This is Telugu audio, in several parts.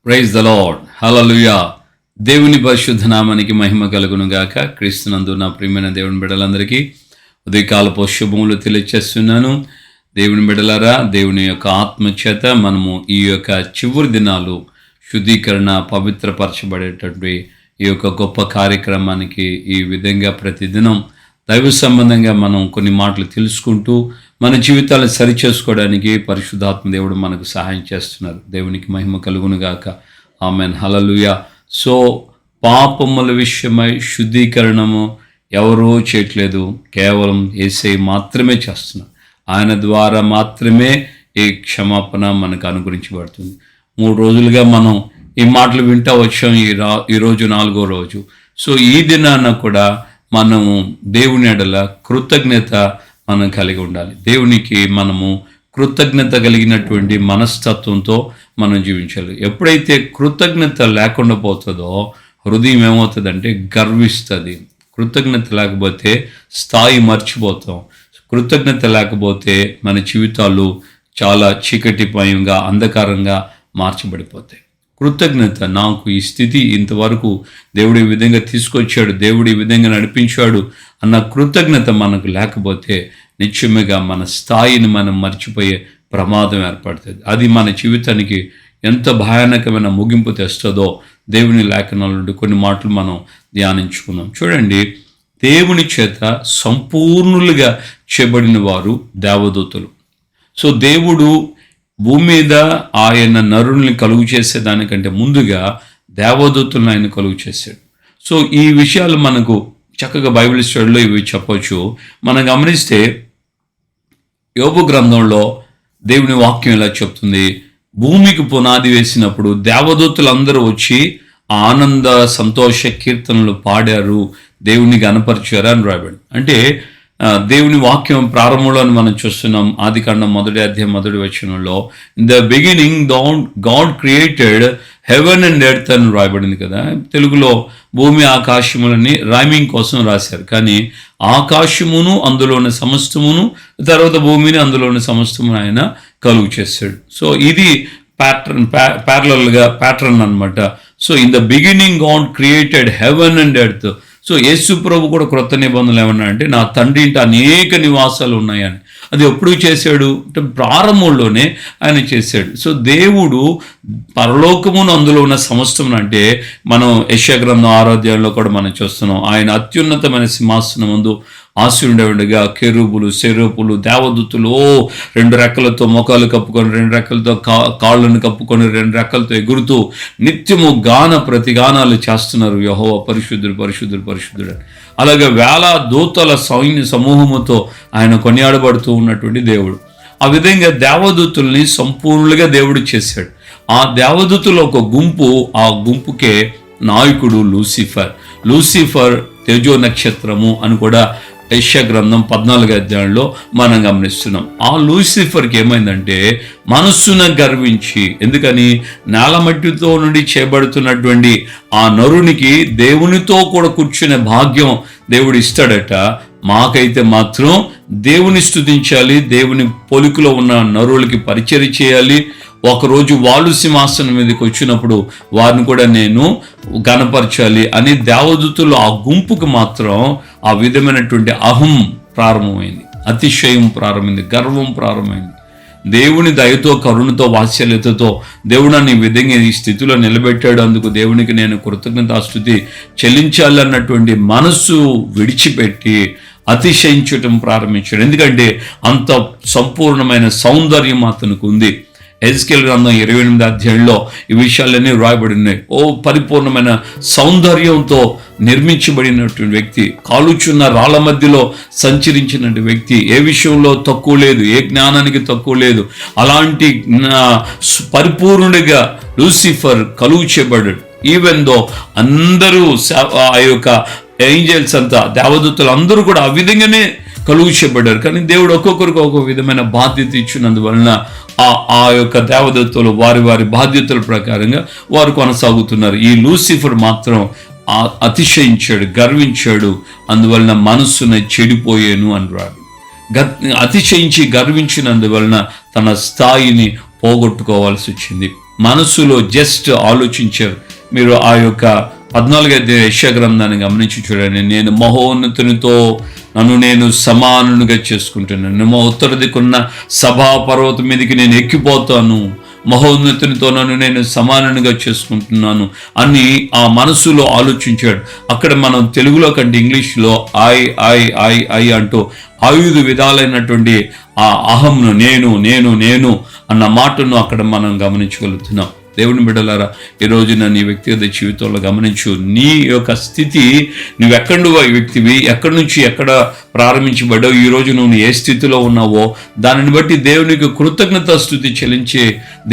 ప్రైజ్ ద లార్డ్, హల్లెలూయా. దేవుని పరిశుద్ధ నామానికి మహిమ కలుగును గాక. క్రీస్తునందు నా ప్రియమైన దేవుని బిడ్డలందరికీ ఉదయకాలపు శుభములు తెలియచేస్తున్నాను. దేవుని బిడ్డలారా, దేవుని యొక్క ఆత్మచేత మనము ఈ యొక్క చివరి దినాలు శుద్ధీకరణ పవిత్రపరచబడేటటువంటి ఈ యొక్క గొప్ప కార్యక్రమానికి ఈ విధంగా ప్రతిదినం దైవ సంబంధంగా మనం కొన్ని మాటలు తెలుసుకుంటూ మన జీవితాలను సరిచేసుకోవడానికి పరిశుద్ధాత్మ దేవుడు మనకు సహాయం చేస్తున్నారు. దేవునికి మహిమ కలుగును గాక. ఆమెన్, హల్లెలూయా. సో పాపముల విషయమై శుద్ధీకరణము ఎవరూ చేయట్లేదు, కేవలం యేసయ్య మాత్రమే చేస్తున్నారు. ఆయన ద్వారా మాత్రమే ఈ క్షమాపణ మనకు అనుగ్రహించబడుతుంది. 3 రోజులుగా మనం ఈ మాటలు వింటూ వచ్చాం. ఈరోజు 4వ రోజు. సో ఈ దినాన కూడా మనము దేవుని ఎడల కృతజ్ఞత మనం కలిగి ఉండాలి. దేవునికి మనము కృతజ్ఞత కలిగినటువంటి మనస్తత్వంతో మనం జీవించాలి. ఎప్పుడైతే కృతజ్ఞత లేకుండా పోతుందో హృదయం ఏమవుతుందంటే గర్విస్తుంది. కృతజ్ఞత లేకపోతే స్థాయి మర్చిపోతాం. కృతజ్ఞత లేకపోతే మన జీవితాలు చాలా చీకటిమయంగా అంధకారంగా మార్చబడిపోతాయి. కృతజ్ఞత, నాకు ఈ స్థితి ఇంతవరకు దేవుడు ఈ విధంగా తీసుకొచ్చాడు, దేవుడు ఈ విధంగా నడిపించాడు అన్న కృతజ్ఞత మనకు లేకపోతే నిశ్చయముగా మన స్థాయిని మనం మర్చిపోయే ప్రమాదం ఏర్పడుతుంది. అది మన జీవితానికి ఎంత భయానకమైన ముగింపు తెస్తుందో దేవుని లేఖనాల నుండి కొన్ని మాటలు మనం ధ్యానించుకున్నాం. చూడండి, దేవుని చేత సంపూర్ణులుగా చేయబడిన వారు దేవదూతలు. సో దేవుడు భూమి మీద ఆయన నరుల్ని కలుగు చేసేదానికంటే ముందుగా దేవదూతలను ఆయన కలుగు చేశాడు. సో ఈ విషయాలు మనకు చక్కగా బైబిల్ స్టడీలో ఇవి చెప్పొచ్చు. మనం గమనిస్తే యోబు గ్రంథంలో దేవుని వాక్యం ఇలా చెప్తుంది, భూమికి పునాది వేసినప్పుడు దేవదూతలందరూ వచ్చి ఆనంద సంతోష కీర్తనలు పాడారు, దేవుని గణపరిచారు అని రాయబడి. అంటే దేవుని వాక్యం ప్రారంభంలో మనం చూస్తున్నాం. ఆదికాండం 1వ అధ్యాయం 1వ వచనంలో in the beginning God created heaven and earth అని రాయబడింది కదా. తెలుగులో భూమి ఆకాశములని రైమింగ్ కోసం రాశారు, కానీ ఆకాశమును అందులో ఉన్న సమస్తమును, తర్వాత భూమిని అందులో ఉన్న సమస్తమును ఆయన కలుగు చేశాడు. సో ఇది ప్యాటర్న్ అన్నమాట. So in the beginning God created heaven and earth. So Yesu ప్రభు కూడా క్రొత్త నిబంధనలు ఏమన్నా అంటే నా తండ్రి ఇంటి అనేక నివాసాలు ఉన్నాయని. అది ఎప్పుడు చేశాడు అంటే ప్రారంభంలోనే ఆయన చేశాడు. సో దేవుడు పరలోకమును అందులో ఉన్న సమస్తమును, అంటే మనం యెషయా గ్రంథం 6వ అధ్యాయంలో కూడా మనం చూస్తున్నాం, ఆయన అత్యున్నతమైన సింహాసనం ముందు ఆశీనుడేవాడుగా కెరూబులు, సెరూపులు, దేవదూతలు 2 రెక్కలతో ముఖాలు కప్పుకొని, 2 రెక్కలతో కాళ్ళను కప్పుకొని, 2 రెక్కలతో ఎగురుతూ నిత్యము ప్రతిగానాలు చేస్తున్నారు, యెహోవా పరిశుద్ధుడు పరిశుద్ధుడు పరిశుద్ధుడు. అలాగే వేల దూతల సైన్య సమూహముతో ఆయన కొనియాడబడుతూ ఉన్నటువంటి దేవుడు. ఆ విధంగా దేవదూతుల్ని సంపూర్ణంగా దేవుడు చేశాడు. ఆ దేవదూతుల ఒక గుంపు, ఆ గుంపుకే నాయకుడు లూసిఫర్ తేజో నక్షత్రము అని కూడా యెషయా గ్రంథం 14వ అధ్యాయంలో మనం గమనిస్తున్నాం. ఆ లూసిఫర్కి ఏమైందంటే మనస్సున గర్వించి, ఎందుకని నేలమట్టితో నుండి చేయబడుతున్నటువంటి ఆ నరునికి దేవునితో కూడా కూర్చునే భాగ్యం దేవుడు ఇస్తాడట. మాకైతే మాత్రం దేవుని స్తుతించాలి, దేవుని పొలికలో ఉన్న నరులకి పరిచర్య చేయాలి. ఒకరోజు వాళ్ళు సింహాసనం మీదకి వచ్చినప్పుడు వారిని కూడా నేను గణపరచాలి అని దేవదూతలు ఆ గుంపుకు మాత్రం ఆ విధమైనటువంటి అహం ప్రారంభమైంది, అతిశయం ప్రారంభమైంది, గర్వం ప్రారంభమైంది. దేవుని దయతో, కరుణతో, వాత్సల్యతతో దేవుడు నన్ను ఈ విధంగా ఈ స్థితిలో నిలబెట్టాడు, అందుకు దేవునికి నేను కృతజ్ఞతాస్తుతి చెల్లించాలన్నటువంటి మనస్సు విడిచిపెట్టి అతిశయించటం ప్రారంభించాడు. ఎందుకంటే అంత సంపూర్ణమైన సౌందర్యం అతనికి ఉంది. ఎజ్కేల్ గ్రంథం 28వ అధ్యాయంలో ఈ విషయాలన్నీ రాయబడి ఉన్నాయి. పరిపూర్ణమైన సౌందర్యంతో నిర్మించబడినటువంటి వ్యక్తి, కాలుచున్న రాళ్ల మధ్యలో సంచరించినటువంటి వ్యక్తి, ఏ విషయంలో తక్కువ లేదు, ఏ జ్ఞానానికి తక్కువ లేదు. అలాంటి పరిపూర్ణుడిగా లూసిఫర్ కలుగు చేయబడ్డాడు. ఈవెన్ దో అందరూ ఆ యొక్క ఏంజల్స్ అంతా, దేవదూతలు అందరూ కూడా ఆ విధంగానే కలుగు చేయబడ్డారు. కానీ దేవుడు ఒక్కొక్కరికి ఒక్కొక్క విధమైన బాధ్యత ఇచ్చినందువలన ఆ యొక్క దేవదూతలు వారి వారి బాధ్యతల ప్రకారంగా వారు కొనసాగుతున్నారు. ఈ లూసిఫర్ మాత్రం అతిశయించాడు, గర్వించాడు, అందువలన మనస్సున చెడిపోయాను అన్నాడు. అతిశయించి గర్వించినందువలన తన స్థాయిని పోగొట్టుకోవాల్సి వచ్చింది. మనసులో జస్ట్ ఆలోచించారు. మీరు ఆ యొక్క 14వ యెషయా గ్రంథాన్ని గమనించి చూడండి. నేను మహోన్నతునితో నన్ను నేను సమానునిగా చేసుకుంటున్నాను. ఉత్తర దిక్కున్న సభా పర్వతం మీదకి నేను ఎక్కిపోతాను, మహోన్నతునితో నన్ను నేను సమానునిగా చేసుకుంటున్నాను అని ఆ మనసులో ఆలోచించాడు. అక్కడ మనం తెలుగులో కంటే ఇంగ్లీష్లో ఐ అంటూ 5 విధాలైనటువంటి ఆ అహంను, నేను నేను నేను అన్న మాటను అక్కడ మనం గమనించగలుగుతున్నాం. దేవుని బిడ్డలారా, ఈ రోజున నీ వ్యక్తిగత జీవితంలో గమనించు. నీ యొక్క స్థితి, నువ్వు ఎక్కడి వ్యక్తివి, ఎక్కడి నుంచి ఎక్కడ ప్రారంభించబడ్డావు, ఈ రోజు నువ్వు ఏ స్థితిలో ఉన్నావో దానిని బట్టి దేవునికి కృతజ్ఞతా స్తుతి చెల్లించి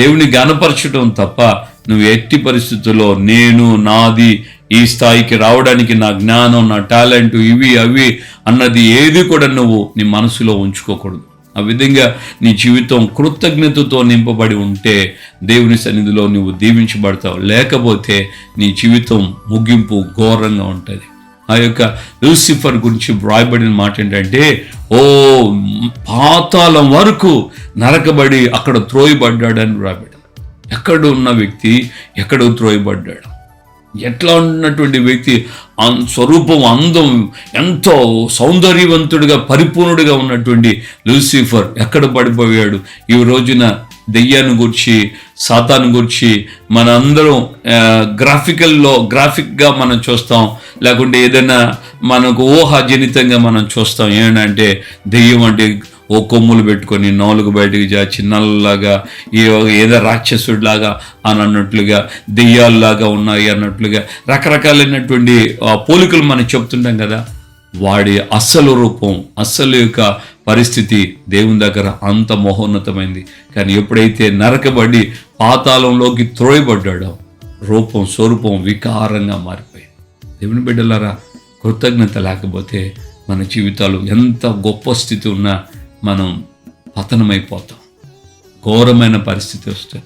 దేవుని గణపరచడం తప్ప నువ్వు ఎట్టి పరిస్థితుల్లో నేను నాది ఈ స్థాయికి రావడానికి నా జ్ఞానం, నా టాలెంట్, ఇవి అవి అన్నది ఏది కూడా నువ్వు నీ మనసులో ఉంచుకోకూడదు. ఆ విధంగా నీ జీవితం కృతజ్ఞతతో నింపబడి ఉంటే దేవుని సన్నిధిలో నువ్వు దీవించబడతావు. లేకపోతే నీ జీవితం ముగింపు ఘోరంగా ఉంటుంది. ఆ యొక్క లూసిఫర్ గురించి వ్రాయబడిన మాట ఏంటంటే, పాతాళం వరకు నరకబడి అక్కడ త్రోయబడ్డాడని వ్రాయబడి. ఎక్కడ ఉన్న వ్యక్తి ఎక్కడ త్రోయబడ్డాడు? ఎట్లా ఉన్నటువంటి వ్యక్తి, స్వరూపం, అందం, ఎంతో సౌందర్యవంతుడిగా పరిపూర్ణుడిగా ఉన్నటువంటి లూసిఫర్ ఎక్కడ పడిపోయాడు? ఈ రోజున దెయ్యాన్ని గురించి, సాతాను గురించి మన అందరం గ్రాఫిక్గా మనం చూస్తాం, లేకుంటే ఏదైనా మనకు ఊహాజనితంగా మనం చూస్తాం. ఏంటంటే దెయ్యం అంటే కొమ్ములు పెట్టుకొని 4 బయటకు జాచి నల్లలాగా, ఏదో రాక్షసుడిలాగా అని అన్నట్లుగా, దెయ్యాల్లాగా ఉన్నాయి అన్నట్లుగా రకరకాలైనటువంటి పోలికలు మనం చెప్తుంటాం కదా. వాడి అస్సలు రూపం, అస్సలు యొక్క పరిస్థితి దేవుని దగ్గర అంత మహోన్నతమైంది. కానీ ఎప్పుడైతే నరకబడి పాతాళంలోకి త్రోయబడ్డాడో రూపం, స్వరూపం వికారంగా మారిపోయింది. దేవుని బిడ్డలారా, కృతజ్ఞత లేకపోతే మన జీవితాలు ఎంత గొప్ప స్థితి ఉన్నా మనం పతనమైపోతాం. ఘోరమైన పరిస్థితి వస్తుంది.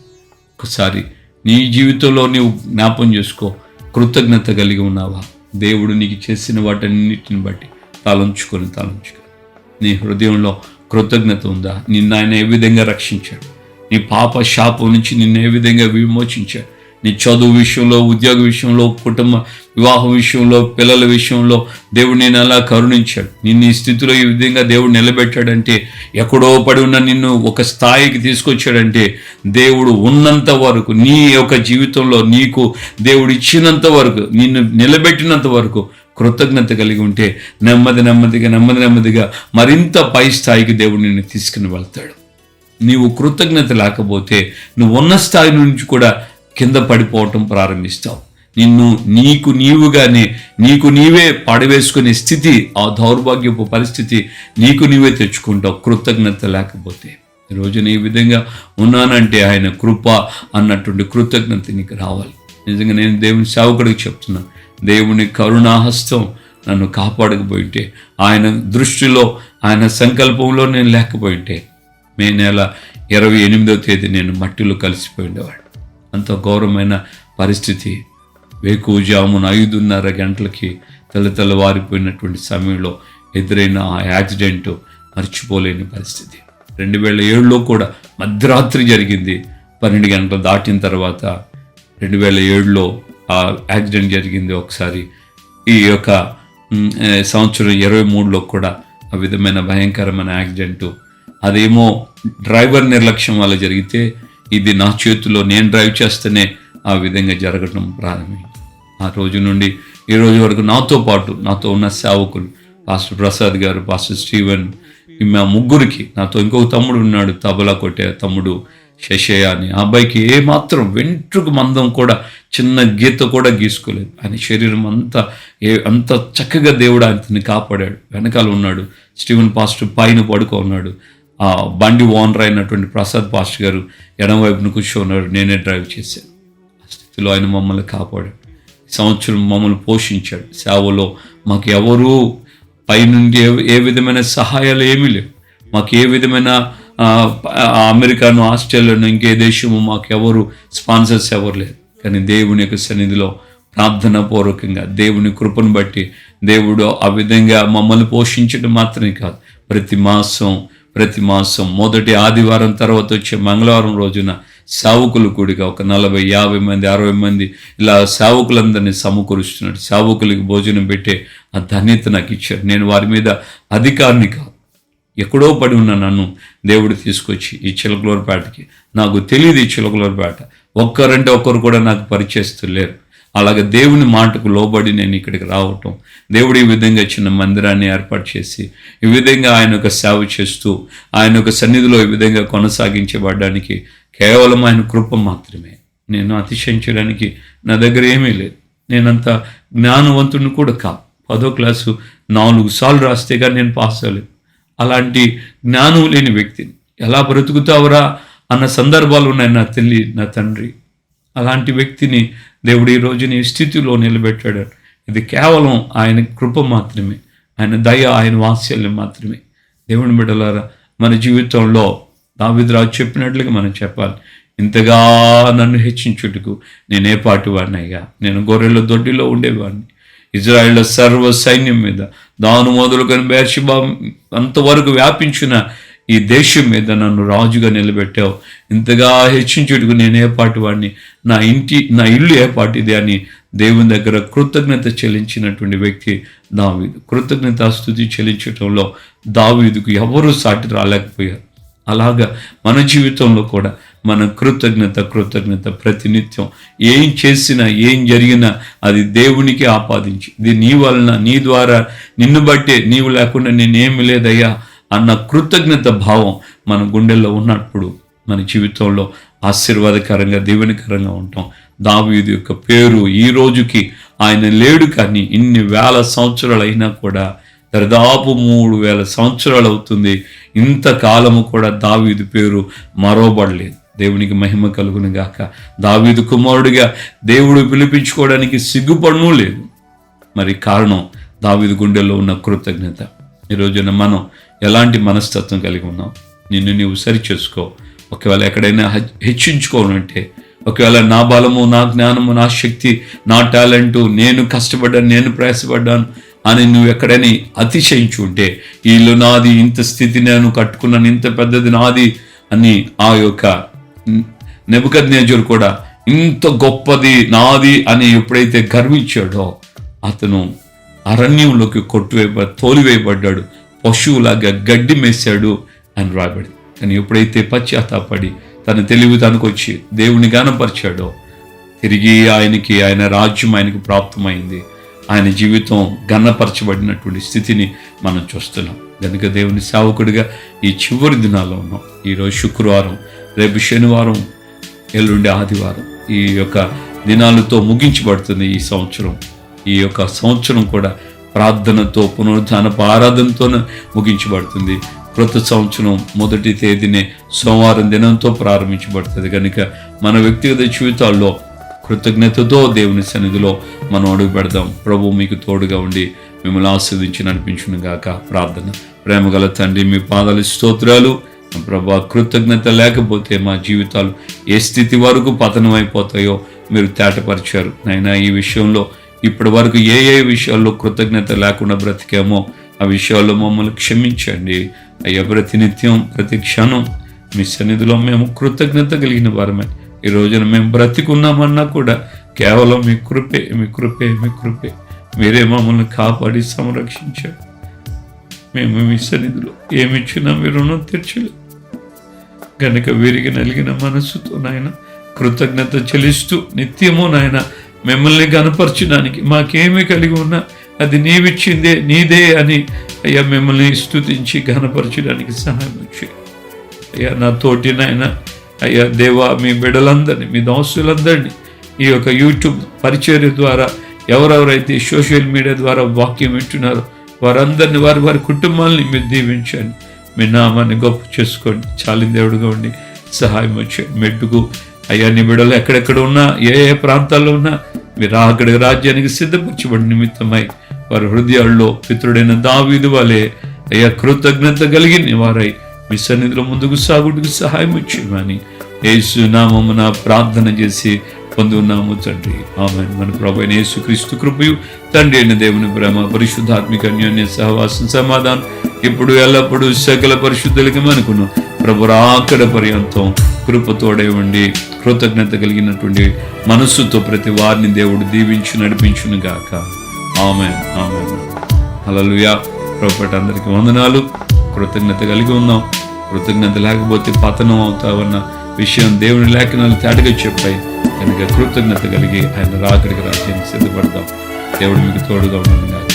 ఒకసారి నీ జీవితంలో నీవు జ్ఞాపం చేసుకో. కృతజ్ఞత కలిగి ఉన్నావా? దేవుడు నీకు చేసిన వాటన్నిటిని బట్టి తలంచుకొని నీ హృదయంలో కృతజ్ఞత ఉందా? నిన్ను ఆయన ఏ విధంగా రక్షించాడు? నీ పాప శాపం నుంచి నిన్ను ఏ విధంగా విమోచించాడు? నీ చదువు విషయంలో, ఉద్యోగ విషయంలో, కుటుంబ వివాహం విషయంలో, పిల్లల విషయంలో దేవుడు నేను ఎలా కరుణించాడు? నిన్ను ఈ స్థితిలో ఈ విధంగా దేవుడు నిలబెట్టాడంటే, ఎక్కడో పడి ఉన్న నిన్ను ఒక స్థాయికి తీసుకొచ్చాడంటే, దేవుడు ఉన్నంత వరకు నీ యొక్క జీవితంలో నీకు దేవుడు ఇచ్చినంత వరకు, నిన్ను నిలబెట్టినంత వరకు కృతజ్ఞత కలిగి ఉంటే నెమ్మదిగా మరింత పై స్థాయికి దేవుడు నిన్ను తీసుకుని వెళ్తాడు. నీవు కృతజ్ఞత లేకపోతే నువ్వు ఉన్న స్థాయి నుంచి కూడా కింద పడిపోవటం ప్రారంభిస్తావు. నీకు నీవే పడవేసుకునే స్థితి, ఆ దౌర్భాగ్యపు పరిస్థితి నీకు నీవే తెచ్చుకుంటావు కృతజ్ఞత లేకపోతే. ఈరోజు ఈ విధంగా ఉన్నానంటే ఆయన కృప అన్నటువంటి కృతజ్ఞత నీకు రావాలి. నిజంగా నేను దేవుని సేవకుడికి చెప్తున్నాను, దేవుని కరుణాహస్తం నన్ను కాపాడకపోయింటే, ఆయన దృష్టిలో, ఆయన సంకల్పంలో నేను లేకపోయింటే మే నెల 28వ తేదీ నేను మట్టిలో కలిసిపోయిండేవాడు. అంత ఘోరమైన పరిస్థితి. వేకువజామున 5:30 గంటలకి తెల్లవారిపోయినటువంటి సమయంలో ఎదురైన ఆ యాక్సిడెంట్ మర్చిపోలేని పరిస్థితి. 2007లో కూడా మధ్యరాత్రి జరిగింది. 12 గంటలు దాటిన తర్వాత 2007లో ఆ యాక్సిడెంట్ జరిగింది ఒకసారి. ఈ యొక్క సంవత్సరం 23లో కూడా ఆ విధమైన భయంకరమైన యాక్సిడెంటు. అదేమో డ్రైవర్ నిర్లక్ష్యం వల్ల జరిగితే, ఇది నా చేతిలో నేను డ్రైవ్ చేస్తేనే ఆ విధంగా జరగడం ప్రారంభమైంది. ఆ రోజు నుండి ఈ రోజు వరకు నాతో ఉన్న సేవకులు, పాస్టర్ ప్రసాద్ గారు, పాస్టర్ స్టీవెన్, మా ముగ్గురికి, నాతో ఇంకొక తమ్ముడు ఉన్నాడు, తబలా కొట్టే తమ్ముడు శశయ్య అని. ఆ అబ్బాయికి ఏమాత్రం వెంట్రుకు మందం కూడా, చిన్న గీత కూడా గీసుకోలేదు. ఆయన శరీరం అంత చక్కగా దేవుడు ఆయనని కాపాడాడు. వెనకాల ఉన్నాడు స్టీవెన్ పాస్టర్, పైన పడుకో ఉన్నాడు. ఆ బండి ఓనర్ అయినటువంటి ప్రసాద్ పాస్టర్ గారు ఎడమవైపున కూర్చోన్నాడు. నేనే డ్రైవ్ చేశాను. ఆ స్థితిలో ఆయన మమ్మల్ని కాపాడాడు. సంవత్సరం మమ్మల్ని పోషించాడు. సేవలో మాకు ఎవరూ పైనుండి ఏ విధమైన సహాయాలు ఏమీ లేవు. మాకు ఏ విధమైన అమెరికాను, ఆస్ట్రేలియాను, ఇంకే దేశము మాకు ఎవరు స్పాన్సర్స్ ఎవరు లేరు. కానీ దేవుని యొక్క సన్నిధిలో ప్రార్థనా పూర్వకంగా దేవుని కృపను బట్టి దేవుడు ఆ విధంగా మమ్మల్ని పోషించడం మాత్రమే కాదు, ప్రతి మాసం మొదటి ఆదివారం తర్వాత వచ్చే మంగళవారం రోజున సేవకులు కూడిక ఒక 40-50 మంది 60 మంది ఇలా సేవకులందరినీ సమకూరుస్తున్నాడు. సేవకులకి భోజనం పెట్టే ఆ ధన్యత నాకు ఇచ్చారు. నేను వారి మీద అధికారిని కాదు, ఎక్కడో పడి ఉన్న నన్ను దేవుడు తీసుకొచ్చి ఈ చిలకలూరుపేటకి, నాకు తెలియదు ఈ చిలకలూరుపేట, ఒక్కరంటే ఒక్కరు కూడా నాకు పరిచయస్తులేరు. అలాగే దేవుని మాటకు లోబడి నేను ఇక్కడికి రావటం, దేవుడు ఈ విధంగా చిన్న మందిరాన్ని ఏర్పాటు చేసి ఈ విధంగా ఆయన ఒక సేవ చేస్తూ ఆయన ఒక సన్నిధిలో ఈ విధంగా కొనసాగించబడడానికి కేవలం ఆయన కృప మాత్రమే. నేను అతిశయించడానికి నా దగ్గర ఏమీ లేదు. నేనంత జ్ఞానవంతుడిని కూడా కాదు. 10వ క్లాసు 4 సార్లు రాస్తే కానీ నేను పాస్ అవ్వలేదు. అలాంటి జ్ఞానం లేని వ్యక్తిని ఎలా బ్రతుకుతావురా అన్న సందర్భాలు ఉన్నాయి నా తల్లి, నా తండ్రి. అలాంటి వ్యక్తిని దేవుడు ఈ రోజుని స్థితిలో నిలబెట్టాడు. ఇది కేవలం ఆయన కృప మాత్రమే, ఆయన దయ, ఆయన వాత్సల్యం మాత్రమే. దేవుని బిడ్డలారా, మన జీవితంలో దావీదు రాజు చెప్పినట్లుగా మనం చెప్పాలి, ఇంతగా నన్ను హెచ్చించుటకు నేనే పాటి వాడినయ్యా. నేను గొర్రెల దొడ్డిలో ఉండేవాడిని, ఇజ్రాయేళ్ల సర్వ సైన్యం మీద దాను మొదలుకొని బెర్షెబా అంతవరకు వ్యాపించిన ఈ దేశం మీద నన్ను రాజుగా నిలబెట్టావు. ఇంతగా హెచ్చించుటకు నేను ఏ పాటి వాడిని, నా ఇల్లు ఏ పాటిది అని దేవుని దగ్గర కృతజ్ఞత చెల్లించినటువంటి వ్యక్తి దావీదు. కృతజ్ఞతాస్తుతి చెల్లించటంలో దావీదుకు ఎవరూ సాటి రాలేకపోయారు. అలాగా మన జీవితంలో కూడా మన కృతజ్ఞత ప్రతినిత్యం ఏం చేసినా ఏం జరిగినా అది దేవునికి ఆపాదించి, ఇది నీ వలన, నీ ద్వారా, నిన్ను బట్టే, నీవు లేకుండా నేనేమి లేదయ్యా అన్న కృతజ్ఞత భావం మన గుండెల్లో ఉన్నప్పుడు మన జీవితంలో ఆశీర్వాదకరంగా, దీవెనకరంగా ఉంటాం. దావీదు యొక్క పేరు ఈ రోజుకి, ఆయన లేడు కానీ ఇన్ని వేల సంవత్సరాలు అయినా కూడా, దాదాపు 3000 సంవత్సరాలు అవుతుంది, ఇంతకాలము కూడా దావీదు పేరు మరోబడలేదు. దేవునికి మహిమ కలుగును గాక. దావీదు కుమారుడిగా దేవుడు పిలిపించుకోవడానికి సిగ్గుపడను లేదు. మరి కారణం దావీదు గుండెల్లో ఉన్న కృతజ్ఞత. ఈ రోజున మనం ఎలాంటి మనస్తత్వం కలిగి ఉన్నాం? నిన్ను నీవు సరిచేసుకో. ఒకవేళ ఎక్కడైనా హెచ్చించుకోవాలంటే, ఒకవేళ నా బలము, నా జ్ఞానము, నా శక్తి, నా టాలెంటు, నేను కష్టపడ్డాను, నేను ప్రయాసపడ్డాను అని నువ్వు ఎక్కడైనా అతిశయించుంటే, ఈ ఇల్లు నాది, ఇంత స్థితి నేను కట్టుకున్నాను, ఇంత పెద్దది నాది అని ఆ యొక్క నెబుకద్నెజరు కూడా ఇంత గొప్పది నాది అని ఎప్పుడైతే గర్వించాడో, అతను అరణ్యంలోకి తోలివేయబడ్డాడు, పశువులాగా గడ్డి మేసాడు అని రాబడి. కానీ ఎప్పుడైతే పశ్చాత్తాపడి తన తెలివి తనకొచ్చి దేవుని గానపరిచాడో, తిరిగి ఆయన రాజ్యం ఆయనకు ప్రాప్తమైంది. ఆయన జీవితం గన్నపరచబడినటువంటి స్థితిని మనం చూస్తున్నాం. కనుక దేవుని సేవకుడిగా ఈ చివరి దినాల్లో ఉన్నాం. ఈరోజు శుక్రవారం, రేపు శనివారం, ఎల్లుండి ఆదివారం. ఈ యొక్క దినాలతో ముగించబడుతుంది ఈ సంవత్సరం. ఈ యొక్క సంవత్సరం కూడా ప్రార్థనతో, పునరుద్ధానపు ఆరాధనతో ముగించబడుతుంది. క్రొత్త సంవత్సరం మొదటి తేదీనే సోమవారం దినంతో ప్రారంభించబడుతుంది. కనుక మన వ్యక్తిగత జీవితాల్లో కృతజ్ఞతతో దేవుని సన్నిధిలో మనం అడుగు పెడదాం. ప్రభు మీకు తోడుగా ఉండి మిమ్మల్ని ఆస్వాదించి నడిపించును గాక. ప్రార్థన. ప్రేమగల తండ్రి, మీ పాదాల స్తోత్రాలు ప్రభా. కృతజ్ఞత లేకపోతే మా జీవితాలు ఏ స్థితి వరకు పతనం అయిపోతాయో మీరు తేటపరిచారు నాయనా. ఈ విషయంలో ఇప్పటి వరకు ఏ విషయాల్లో కృతజ్ఞత లేకుండా బ్రతికామో ఆ విషయాల్లో మమ్మల్ని క్షమించండి అయ్యా. ప్రతినిత్యం, ప్రతి క్షణం మీ సన్నిధిలో మేము కృతజ్ఞత కలిగిన వారమే. ఈ రోజున మేము బ్రతికున్నామన్నా కూడా కేవలం మీ కృపే, మీ కృపే, మీ కృపే. మీరే మమ్మల్ని కాపాడి సంరక్షించారు. మేము మీ సన్నిధిలో ఏమిచ్చినా మీరు రుణం తీర్చలేదు. కనుక విరిగి నలిగిన మనస్సుతో నాయన కృతజ్ఞత చెల్లిస్తూ నిత్యము నాయన మిమ్మల్ని గనపరచడానికి, మాకేమి కలిగి ఉన్నా అది నీవిచ్చిందే, నీదే అని అయ్యా మిమ్మల్ని స్తుతించి గనపరచడానికి సహాయం వచ్చి అయ్యా. నా తోటి నాయన అయ్యా దేవా, మీ బిడ్డలందరినీ, మీ దాసులందరినీ ఈ యొక్క యూట్యూబ్ పరిచర్య ద్వారా ఎవరెవరైతే సోషల్ మీడియా ద్వారా వాక్యం వింటున్నారో వారందరినీ, వారి కుటుంబాలని మీరు దీవించండి. మీ నామాన్ని గొప్ప చేసుకోండి. చాలిన దేవుడుగా ఉండి సహాయం వచ్చేయండి. మెట్టుకు అయ్యా నీ బిడ్డలు ఎక్కడెక్కడ ఉన్నా, ఏ ప్రాంతాల్లో ఉన్నా మీరు అక్కడి రాజ్యానికి సిద్ధపరచబడి నిమిత్తమై వారి హృదయాల్లో పితృడైన దావీదు వలె అయ్యా కృతజ్ఞత కలిగిన వారై మీ సన్నిధిలో ముందుకు సాగుటకు సహాయం వచ్చేయమని యేసు నామమున ప్రార్థన చేసి పొందున్నాము తండ్రి. ఆమేన్. మన ప్రభువైన యేసుక్రీస్తు కృపయు, తండ్రి అయిన దేవుని ప్రేమ, పరిశుద్ధాత్మిక అన్యోన్య సహవాసం, సమాధానం ఇప్పుడు ఎల్లప్పుడూ సకల పరిశుద్ధులకి మనకును ప్రభు రాకడ పర్యంతం కృపతోడే ఉండి కృతజ్ఞత కలిగినటువంటి మనస్సుతో ప్రతి వారిని దేవుడు దీవించి నడిపించును గాక. ఆమేన్, ఆమేన్. హల్లెలూయా. ప్రభుపేట అందరికీ వందనాలు. కృతజ్ఞత కలిగి ఉన్నాం. కృతజ్ఞత లేకపోతే పతనం అవుతావన్న విషయం దేవుని లేఖనాలు తేటగా చెప్పాయి కనుక కృతజ్ఞత కలిగి ఆయన రాకడికి రాజ్యానికి సిద్ధపడతాం. దేవుడు మీకు తోడుగా ఉండను గాక.